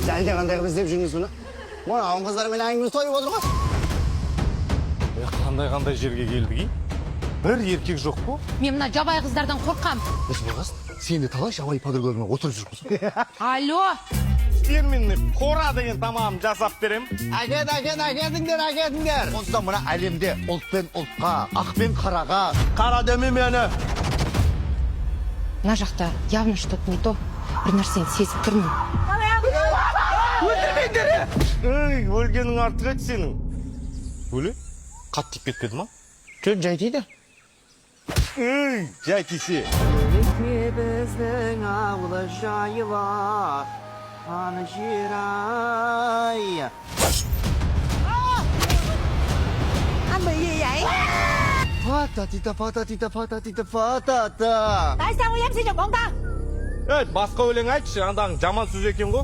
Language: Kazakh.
Әлде қандай қып іздеп жүрміз мұны? Мұны ауын қыздармен әңгіме сойып отыр ғой. Қандай жерге келдік, бір еркек жоқ қой. Мен мына жабай қыздардан қорқам. Болғасын, сен де талай жабай подругалармен отырып жүрміз. Алло. Сен мен қора деген тамағым жасап берем. Әкетіңдер. Осыдан мына әлемде ұлт пен ұлтқа, ақ пен қараға, қара деме мені. Мына жақта явно что-то не то. Бір нәрсені сезіп тұрмын. Ей, өлгенің артық еді сенің. Өлі? Қат тиіп кетпеді ма? Жөн жай тиді. Ей, жай тисе. Біздің ауылы жайыла, аны жер-ай. Пата-тита-пата-тита-пата-тита-пата-та. Тайсан оям сен жоң, Ей, басқа өлең айтшы, андағың жаман сөз екен ғой.